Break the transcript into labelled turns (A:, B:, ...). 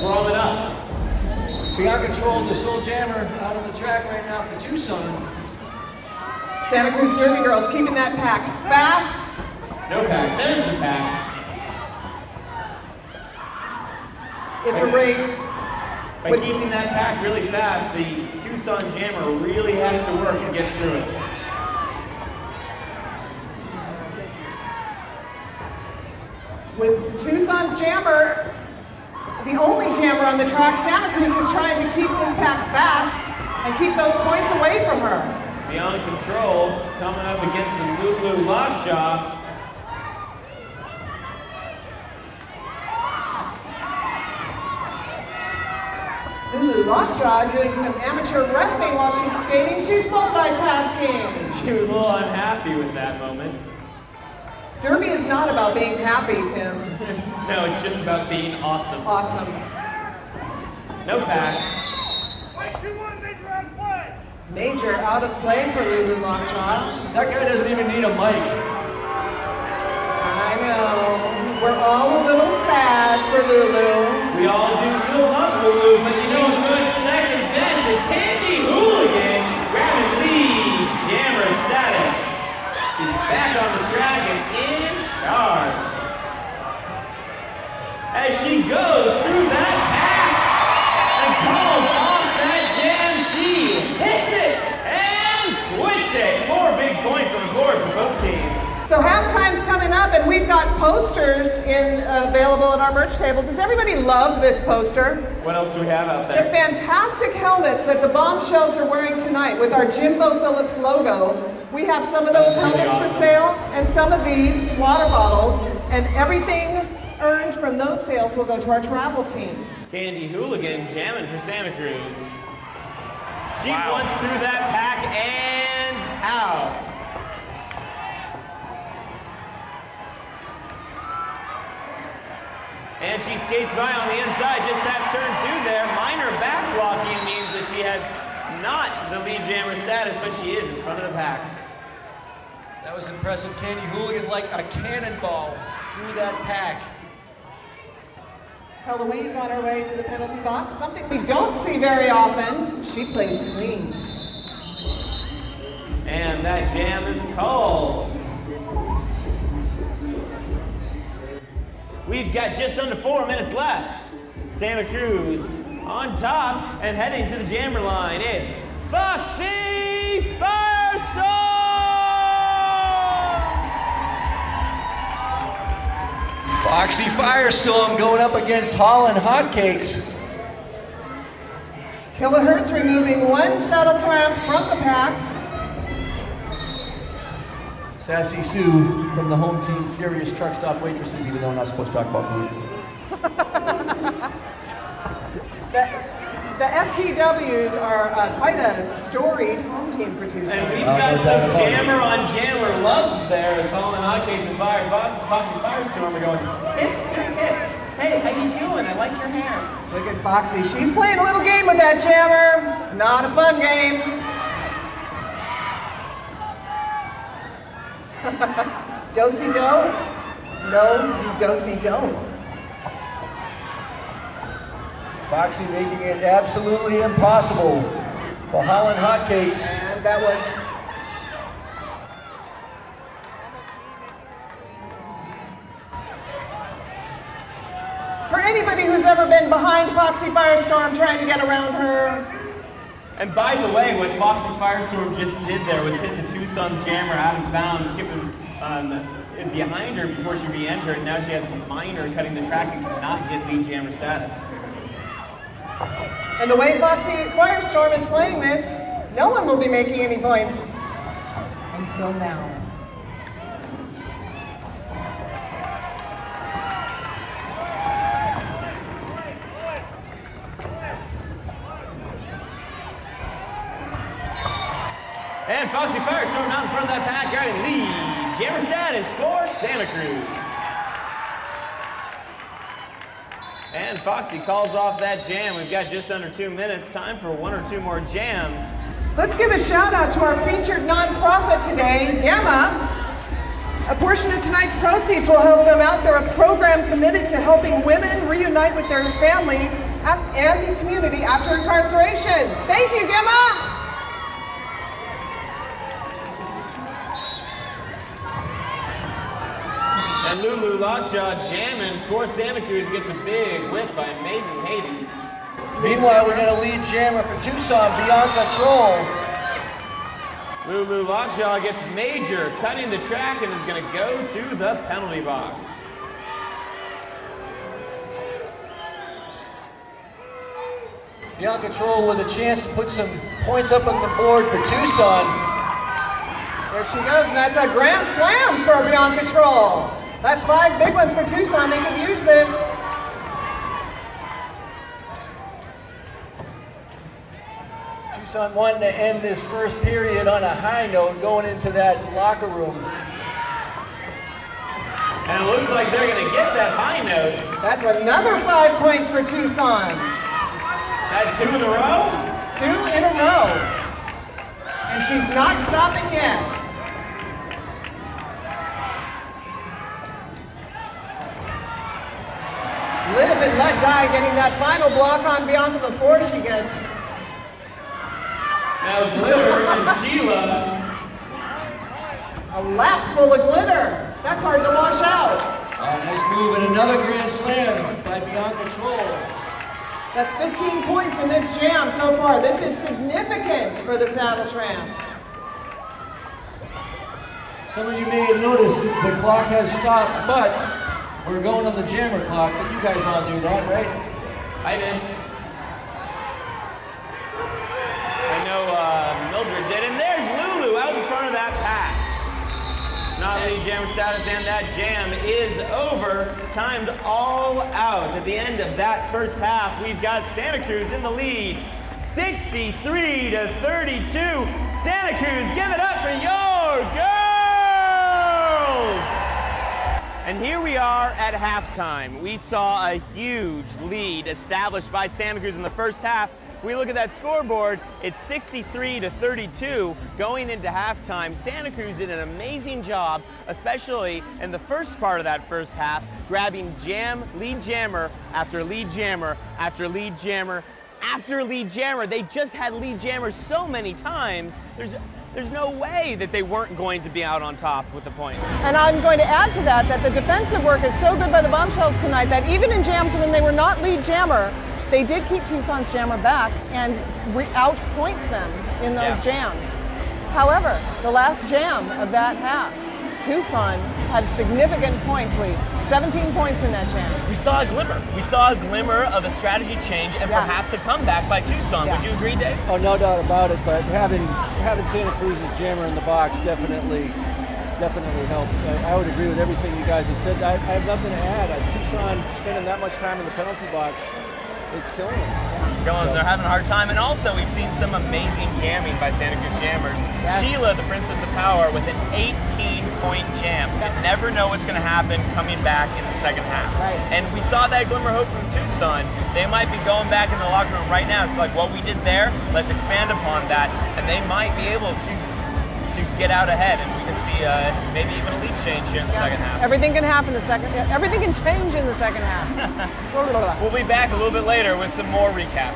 A: Warming up.
B: Beyond Control, the Soul Jammer out on the track right now for Tucson.
C: Santa Cruz Derby girls keeping that pack fast.
A: No pack. There's the pack.
C: It's a race.
A: By keeping that pack really fast, the Tucson Jammer really has to work to get through it.
C: With Tucson's Jammer, the only jammer on the track, Santa Cruz is trying to keep this pack fast and keep those points away from her.
A: Beyond Control coming up against the Lulu Lockjaw.
C: Lulu Lockjaw doing some amateur reffing while she's skating. She's multitasking.
A: She was a little unhappy with that moment.
C: Derby is not about being happy, Tim.
A: No, it's just about being awesome.
C: Awesome.
A: No pack.
C: Major out of play for Lulu Lockjaw.
B: That guy doesn't even need a mic.
C: I know. We're all a little sad for Lulu.
A: We all do love Lulu, but you know a good second best is Candy Hooligan grabbing lead jammer status. She's back on the track and in charge. As she goes through that pack and calls off that jam, she hits it and quits it. 4 big points on the board for both teams.
C: So halftime's coming up and we've got posters available at our merch table. Does everybody love this poster?
A: What else do we have out
C: The
A: there?
C: fantastic helmets that the Bombshells are wearing tonight with our Jimbo Phillips logo. We have some of those helmets for sale and some of these water bottles, and everything earned from those sales will go to our travel team.
A: Candy Hooligan jamming for Santa Cruz. She runs through that pack and out. And she skates by on the inside just past turn 2 there. Minor backwalking means that she has not the lead jammer status, but she is in front of the pack.
B: That was impressive. Candy Hooligan like a cannonball through that pack.
C: Heloise on her way to the penalty box, something we don't see very often. She plays clean.
A: And that jam is called. We've got just under 4 minutes left. Santa Cruz on top and heading to the jammer line. It's Foxy Firestorm!
B: Foxy Firestorm going up against Holland Hotcakes.
C: Kilohertz removing one Saddletramp from the pack.
B: Sassy Sue from the home team, Furious Truck Stop Waitresses, even though I'm not supposed to talk about food.
C: The FTWs are quite a storied home team for Tucson.
A: And we've got some jammer on jammer love there as Holland Hotcakes and Foxy Firestorm are going hip to hip. Hey, how you doing? I like your hair.
C: Look at Foxy. She's playing a little game with that jammer. It's not a fun game. Do-si-do? No, you do-si-don't.
B: Foxy making it absolutely impossible for Holland Hotcakes.
C: And that was... For anybody who's ever been behind Foxy Firestorm trying to get around her.
A: And by the way, what Foxy Firestorm just did there was hit the Tucson's jammer out of bounds, skipping behind her before she re-entered. Now she has a minor cutting the track and cannot get lead jammer status.
C: And the way Foxy Firestorm is playing this, no one will be making any points until now.
A: And Foxy Firestorm out in front of that pack, grabbing lead jammer status for Santa Cruz. And Foxy calls off that jam. We've got just under 2 minutes. Time for 1 or 2 more jams.
C: Let's give a shout out to our featured nonprofit today, Gamma. A portion of tonight's proceeds will help them out. They're a program committed to helping women reunite with their families and the community after incarceration. Thank you, Gemma.
A: And Lulu Lockjaw jamming for Santa Cruz gets a big whip by Maiden Hades.
B: Meanwhile, we got a lead jammer for Tucson, Bianca Troll.
A: Lulu Lockjaw gets major, cutting the track, and is going to go to the penalty box.
B: Bianca Troll with a chance to put some points up on the board for Tucson.
C: There she goes, and that's a grand slam for Bianca Troll. That's 5 big ones for Tucson. They could use this.
B: Tucson wanting to end this first period on a high note, going into that locker room.
A: And it looks like they're going to get that high note.
C: That's another 5 points for Tucson.
A: That 2 in a row?
C: 2 in a row. And she's not stopping yet. Live and let die, getting that final block on Bianca before she gets.
A: Now Glitter and Sheila.
C: A lap full of glitter. That's hard to wash out.
B: Nice move and another grand slam by Bianca Troll.
C: That's 15 points in this jam so far. This is significant for the Saddletramps.
B: Some of you may have noticed the clock has stopped, but we're going on the jammer clock, but you guys all knew that, right?
A: I did. I know Mildred did, and there's Lulu out in front of that pack. Not lead jammer status, and that jam is over. Timed all out. At the end of that first half, we've got Santa Cruz in the lead, 63-32. Santa Cruz, give it up for your girls! And here we are at halftime. We saw a huge lead established by Santa Cruz in the first half. We look at that scoreboard, it's 63-32 going into halftime. Santa Cruz did an amazing job, especially in the first part of that first half, grabbing lead jammer after lead jammer after lead jammer after lead jammer. They just had lead jammers so many times. There's no way that they weren't going to be out on top with the points.
C: And I'm going to add to that the defensive work is so good by the Bombshells tonight that even in jams when they were not lead jammer, they did keep Tucson's jammer back and outpoint them in those jams. However, the last jam of that half, Tucson had significant points lead, 17 points in that jam.
A: We saw a glimmer. We saw a glimmer of a strategy change and perhaps a comeback by Tucson. Would you agree, Dave?
B: Oh, no doubt about it, but having Santa Cruz's jammer in the box definitely helps. I would agree with everything you guys have said. I have nothing to add. Tucson spending that much time in the penalty box, it's killing them.
A: It's killing them. They're having a hard time. And also, we've seen some amazing jamming by Santa Cruz jammers.
C: Yes.
A: Sheila, the Princess of Power, with an 18-point jam. You never know what's going to happen coming back in the second half.
C: Right.
A: And we saw that glimmer of hope from Tucson. They might be going back in the locker room right now. It's like, what we did there, let's expand upon that. And they might be able to get out ahead, and we can see maybe even a lead change here in the second half.
C: Everything can happen everything can change in the second half.
A: We'll be back a little bit later with some more recap.